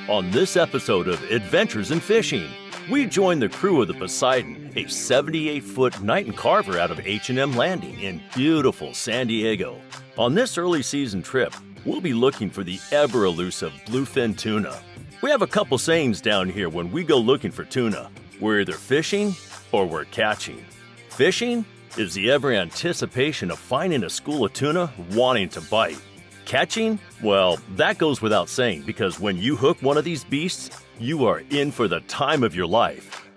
On this episode of Adventures in Fishing, we join the crew of the Poseidon, a 78-foot Knight and Carver out of H&M Landing in beautiful San Diego. On this early season trip, we'll be looking for the ever-elusive bluefin tuna. We have a couple sayings down here when we go looking for tuna. We're either fishing or we're catching. Fishing is the ever anticipation of finding a school of tuna wanting to bite. Catching? Well, that goes without saying because when you hook one of these beasts, you are in for the time of your life.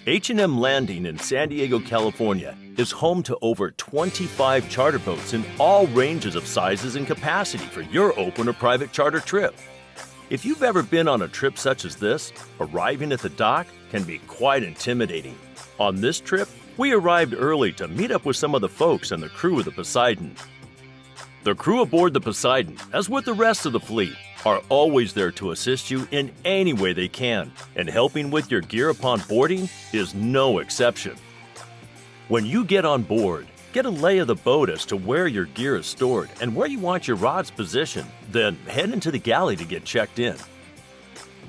H&M Landing in San Diego, California is home to over 25 charter boats in all ranges of sizes and capacity for your open or private charter trip. If you've ever been on a trip such as this, arriving at the dock can be quite intimidating. On this trip, we arrived early to meet up with some of the folks and the crew of the Poseidon. The crew aboard the Poseidon, as with the rest of the fleet, are always there to assist you in any way they can, and helping with your gear upon boarding is no exception. When you get on board, get a lay of the boat as to where your gear is stored and where you want your rods positioned, then head into the galley to get checked in.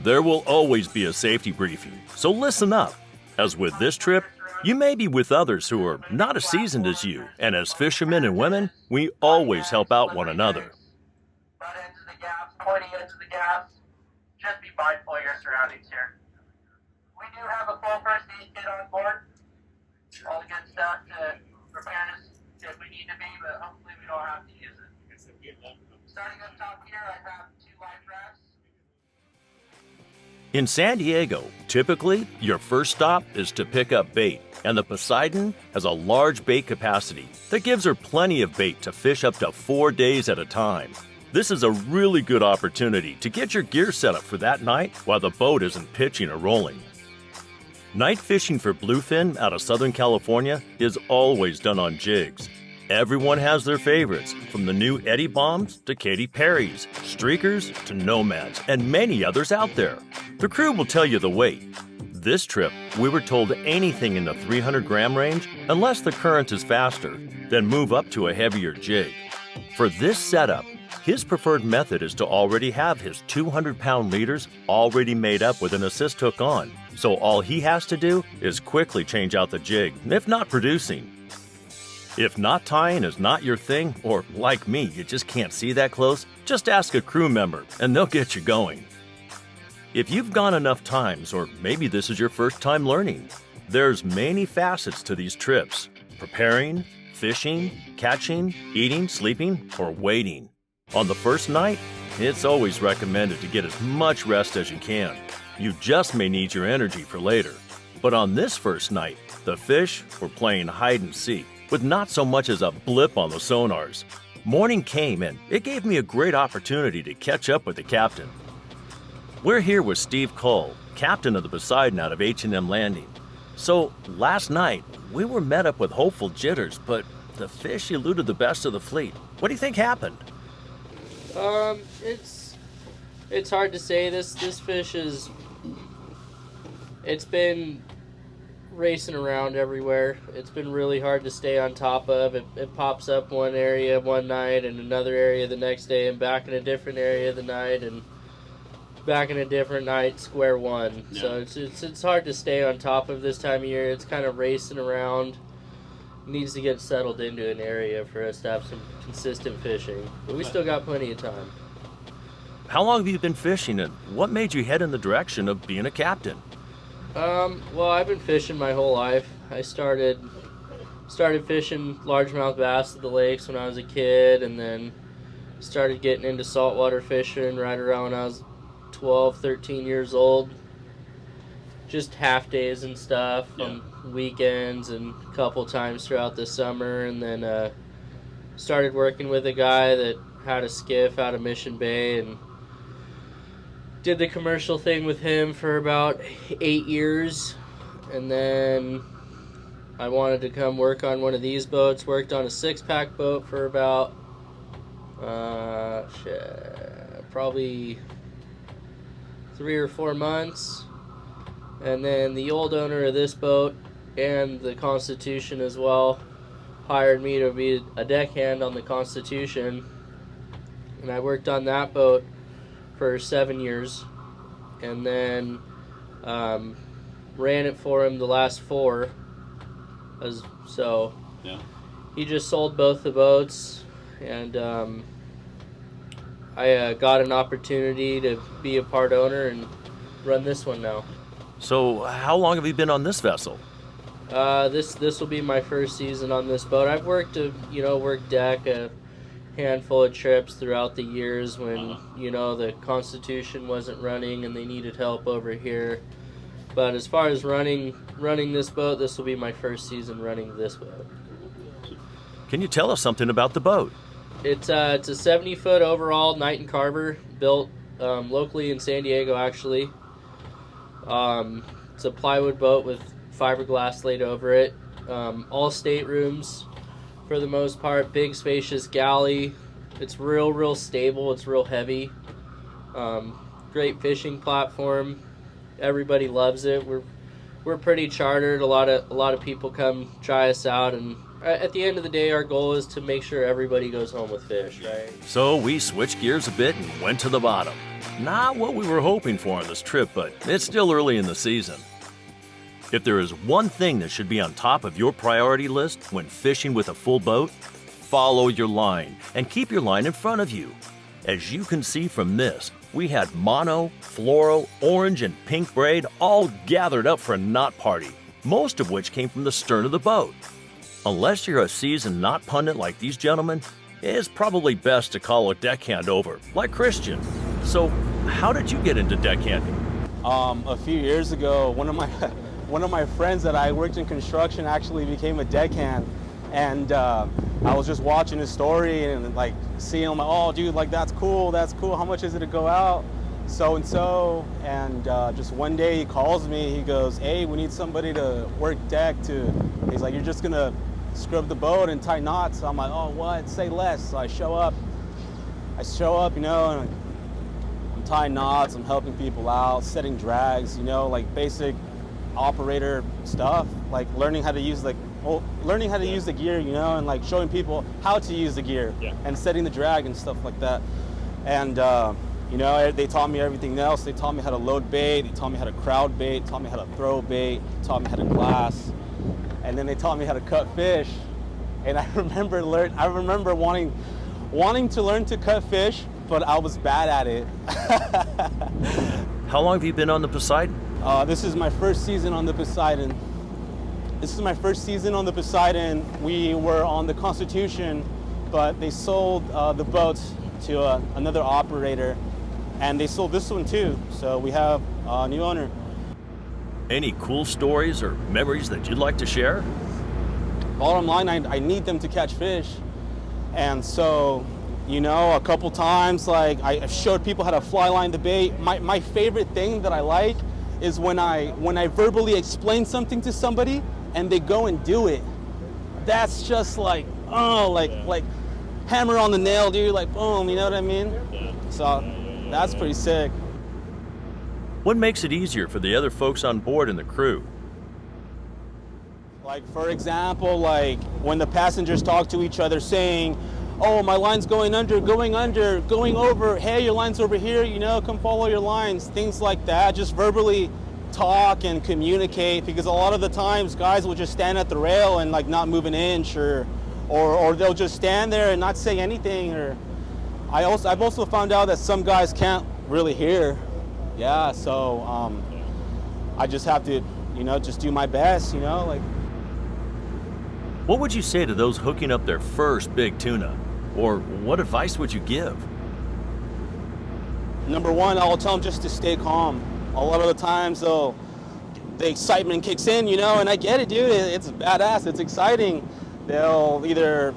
There will always be a safety briefing, so listen up. As with this trip, you may be with others who are not as seasoned as you, and as fishermen and women, we always help out one another. Butt ends of the gaps, pointy ends of the gaps. Just be mindful of your surroundings here. We do have a full first aid kit on board. All the good stuff to prepare us if we need to be, but hopefully we don't have to use it. Starting up top here, I have 2 life rafts. In San Diego, typically, your first stop is to pick up bait, and the Poseidon has a large bait capacity that gives her plenty of bait to fish up to 4 days at a time. This is a really good opportunity to get your gear set up for that night while the boat isn't pitching or rolling. Night fishing for bluefin out of Southern California is always done on jigs. Everyone has their favorites, from the new Eddie Bombs to Katy Perry's, Streakers to Nomads, and many others out there. The crew will tell you the weight. This trip, we were told anything in the 300-gram range, unless the current is faster, then move up to a heavier jig. For this setup, his preferred method is to already have his 200-pound leaders already made up with an assist hook on, so all he has to do is quickly change out the jig, if not producing. If knot tying is not your thing, or like me, you just can't see that close, just ask a crew member and they'll get you going. If you've gone enough times, or maybe this is your first time learning, there's many facets to these trips: preparing, fishing, catching, eating, sleeping, or waiting. On the first night, it's always recommended to get as much rest as you can. You just may need your energy for later. But on this first night, the fish were playing hide and seek, with not so much as a blip on the sonars. Morning came and it gave me a great opportunity to catch up with the captain. We're here with Steve Cole, captain of the Poseidon out of H&M Landing. So last night, we were met up with hopeful jitters, but the fish eluded the best of the fleet. What do you think happened? It's hard to say. This fish it's been racing around everywhere. It's been really hard to stay on top of. It pops up one area one night and another area the next day and back in a different area the night and back in a different night, square one. Yeah. So it's hard to stay on top of this time of year. It's kind of racing around. Needs to get settled into an area for us to have some consistent fishing. But we still got plenty of time. How long have you been fishing and what made you head in the direction of being a captain? Well, I've been fishing my whole life. I started fishing largemouth bass at the lakes when I was a kid, and then started getting into saltwater fishing right around when I was 12, 13 years old. Just half days and stuff on weekends and a couple times throughout the summer, and then started working with a guy that had a skiff out of Mission Bay and did the commercial thing with him for about 8 years, and then I wanted to come work on one of these boats. Worked on a 6-pack boat for about probably 3 or 4 months, and then the old owner of this boat and the Constitution as well hired me to be a deckhand on the Constitution, and I worked on that boat for 7 years, and then ran it for him the last 4. So Yeah. he just sold both the boats, and I got an opportunity to be a part owner and run this one now. So, how long have you been on this vessel? This will be my first season on this boat. I've worked deck a handful of trips throughout the years when the Constitution wasn't running and they needed help over here. But as far as running this boat, this will be my first season running this boat. Can you tell us something about the boat? It's a 70-foot overall Knight and Carver, built locally in San Diego, actually. It's a plywood boat with fiberglass laid over it. All staterooms for the most part. Big, spacious galley. It's real stable. It's real heavy. Great fishing platform. Everybody loves it. We're pretty chartered. A lot of people come try us out, and at the end of the day, our goal is to make sure everybody goes home with fish, right? So we switched gears a bit and went to the bottom. Not what we were hoping for on this trip, but it's still early in the season. If there is one thing that should be on top of your priority list when fishing with a full boat, follow your line and keep your line in front of you. As you can see from this, we had mono, fluoro, orange, and pink braid all gathered up for a knot party, most of which came from the stern of the boat. Unless you're a seasoned knot pundit like these gentlemen, it's probably best to call a deckhand over, like Christian. So, how did you get into deckhanding? A few years ago, one of my friends that I worked in construction actually became a deckhand, and I was just watching his story and like seeing him, oh dude, like that's cool, how much is it to go out, so and so, and just one day he calls me, he goes, hey, we need somebody to work deck he's like, you're just gonna scrub the boat and tie knots. So I'm like, oh what, say less. So I show up, and I'm tying knots, I'm helping people out, setting drags, like basic operator stuff, like learning how to use the gear, and like showing people how to use the gear and setting the drag and stuff like that. And they taught me everything else. They taught me how to load bait, they taught me how to crowd bait, taught me how to throw bait, taught me how to glass, and then they taught me how to cut fish. And I remember wanting to learn to cut fish, but I was bad at it. How long have you been on the Poseidon? This is my first season on the Poseidon. We were on the Constitution, but they sold the boat to another operator, and they sold this one too. So we have a new owner. Any cool stories or memories that you'd like to share? Bottom line, I need them to catch fish. And so, a couple times, like I showed people how to fly line the bait. My favorite thing that I like is when I verbally explain something to somebody and they go and do it. That's just like, like hammer on the nail, dude, like boom, you know what I mean? Yeah. So that's pretty sick. What makes it easier for the other folks on board and the crew? Like, for example, like when the passengers talk to each other saying, oh, my line's going under, going over, hey, your line's over here, come follow your lines, things like that. Just verbally talk and communicate, because a lot of the times guys will just stand at the rail and like not move an inch, or they'll just stand there and not say anything. Or I've also found out that some guys can't really hear. Yeah, so I just have to, just do my best, like. What would you say to those hooking up their first big tuna? Or what advice would you give? Number one, I'll tell them just to stay calm. A lot of the times, the excitement kicks in, and I get it, dude. It's badass. It's exciting. They'll either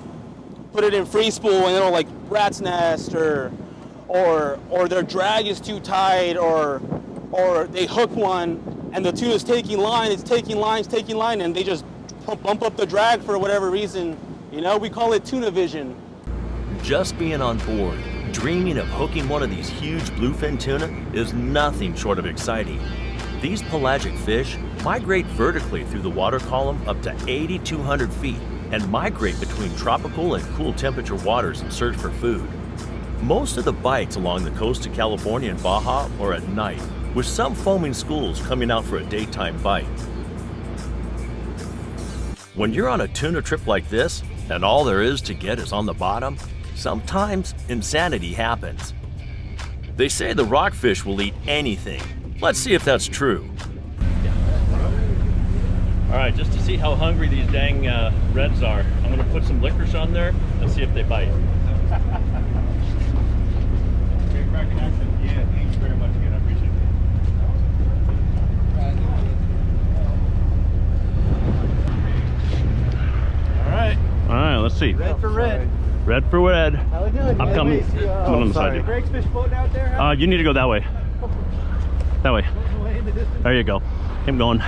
put it in free spool and it'll like rat's nest, or their drag is too tight, or they hook one and the tuna's taking line, and they just bump up the drag for whatever reason. We call it tuna vision. Just being on board, dreaming of hooking one of these huge bluefin tuna is nothing short of exciting. These pelagic fish migrate vertically through the water column up to 8,200 feet and migrate between tropical and cool temperature waters in search for food. Most of the bites along the coast of California and Baja are at night, with some foaming schools coming out for a daytime bite. When you're on a tuna trip like this, and all there is to get is on the bottom, sometimes insanity happens. They say the rockfish will eat anything. Let's see if that's true. All right, just to see how hungry these dang reds are, I'm gonna put some licorice on there and see if they bite. Great cracking action. Yeah, thank you very much again. I appreciate it. All right, let's see. Red for red. Red for red. How we doing? I'm coming on the side. Dude. Greg's fish floating out there, huh? You need to go that way. That way. There you go. Keep going.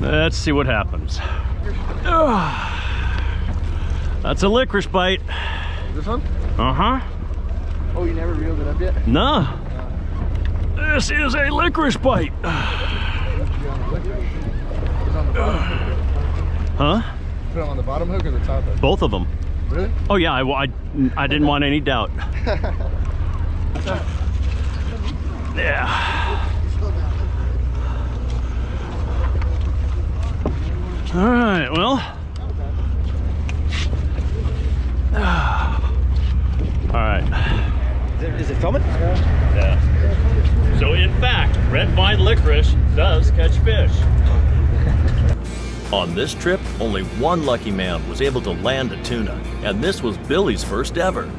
Let's see what happens. That's a licorice bite. This one? Uh-huh. Oh, you never reeled it up yet? No. This is a licorice bite. Huh? Put it on the bottom hook or the top hook? Both of them. Really? Oh yeah, I didn't want any doubt. Yeah. All right, well. All right. Is it filming? Yeah. So in fact, red vine licorice does catch fish. On this trip, only one lucky man was able to land a tuna, and this was Billy's first ever.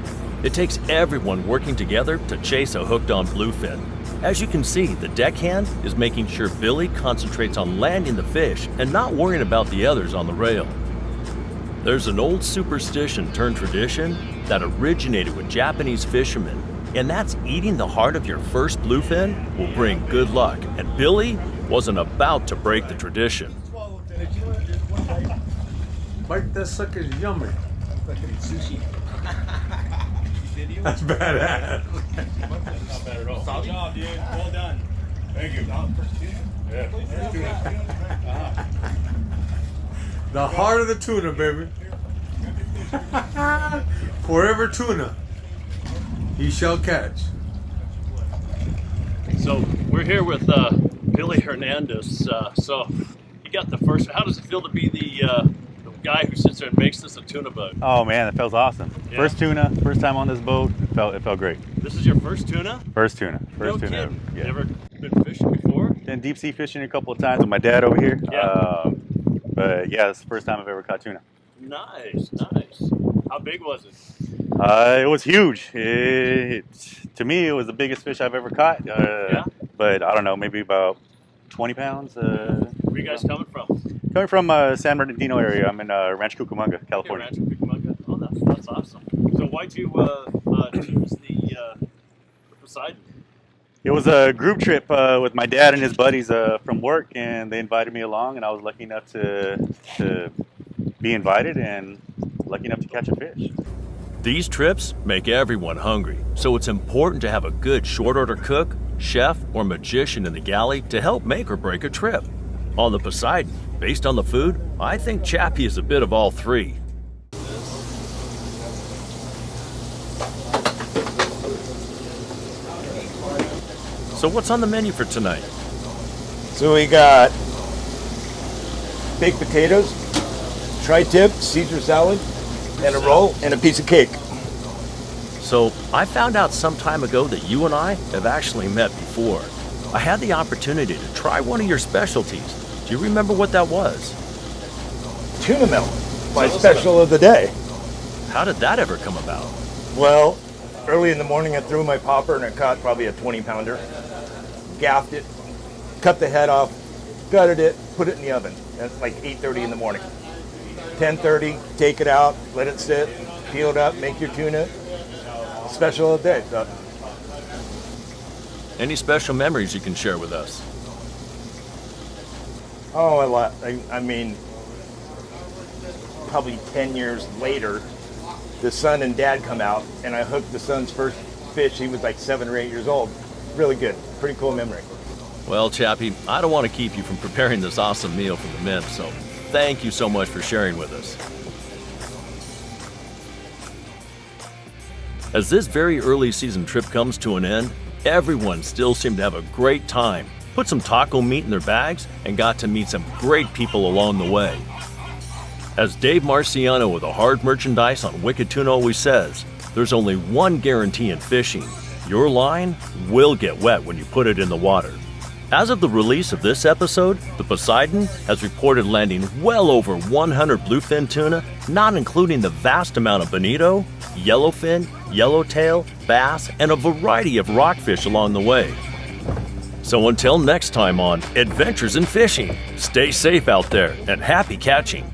It takes everyone working together to chase a hooked-on bluefin. As you can see, the deckhand is making sure Billy concentrates on landing the fish and not worrying about the others on the rail. There's an old superstition turned tradition that originated with Japanese fishermen, and that's eating the heart of your first bluefin will bring good luck, and Billy wasn't about to break the tradition. Bite that sucker's yummy. Sushi. That's badass. Not bad at all. Good job, dude. Well done. Thank you. Yeah. The heart of the tuna, baby. Forever tuna. He shall catch. So we're here with Billy Hernandez. So he got the first. How does it feel to be the guy who sits there and makes this a tuna boat? Oh man, it feels awesome. Yeah. First tuna, first time on this boat. It felt great. This is your first tuna? First tuna. No Tuna. kidding. Yeah. You ever been fishing before? Been deep sea fishing a couple of times with my dad over here. Yeah. But yeah, it's the first time I've ever caught tuna. Nice, nice. How big was it? It was huge. To me, it was the biggest fish I've ever caught. Yeah. But I don't know, maybe about 20 pounds. Where are you guys coming from? Coming from San Bernardino area. I'm in Rancho Cucamonga, California. Okay, Rancho Cucamonga. Oh, that's awesome. So why'd you choose the Poseidon? It was a group trip with my dad and his buddies from work, and they invited me along, and I was lucky enough to be invited and lucky enough to catch a fish. These trips make everyone hungry, so it's important to have a good short order cook, chef, or magician in the galley to help make or break a trip. On the Poseidon, based on the food, I think Chappie is a bit of all three. So what's on the menu for tonight? So we got baked potatoes, tri-tip, Caesar salad, and a roll, and a piece of cake. So I found out some time ago that you and I have actually met before. I had the opportunity to try one of your specialties. Do you remember what that was? Tuna melt, my special of the day. How did that ever come about? Well, early in the morning I threw my popper and I caught probably a 20-pounder. Gaffed it, cut the head off, gutted it, put it in the oven. That's like 8:30 in the morning. 10:30, take it out, let it sit, peel it up, make your tuna. Special of the day. So. Any special memories you can share with us? Oh, a lot. I mean, probably 10 years later, the son and dad come out, and I hooked the son's first fish. He was like 7 or 8 years old. Really good. Pretty cool memory. Well, Chappie, I don't want to keep you from preparing this awesome meal for the men, so thank you so much for sharing with us. As this very early season trip comes to an end, everyone still seemed to have a great time, put some taco meat in their bags, and got to meet some great people along the way. As Dave Marciano with a Hard Merchandise on Wicked Tuna always says, there's only one guarantee in fishing: your line will get wet when you put it in the water. As of the release of this episode, the Poseidon has reported landing well over 100 bluefin tuna, not including the vast amount of bonito, yellowfin, yellowtail, bass, and a variety of rockfish along the way. So until next time on Adventures in Fishing, stay safe out there and happy catching.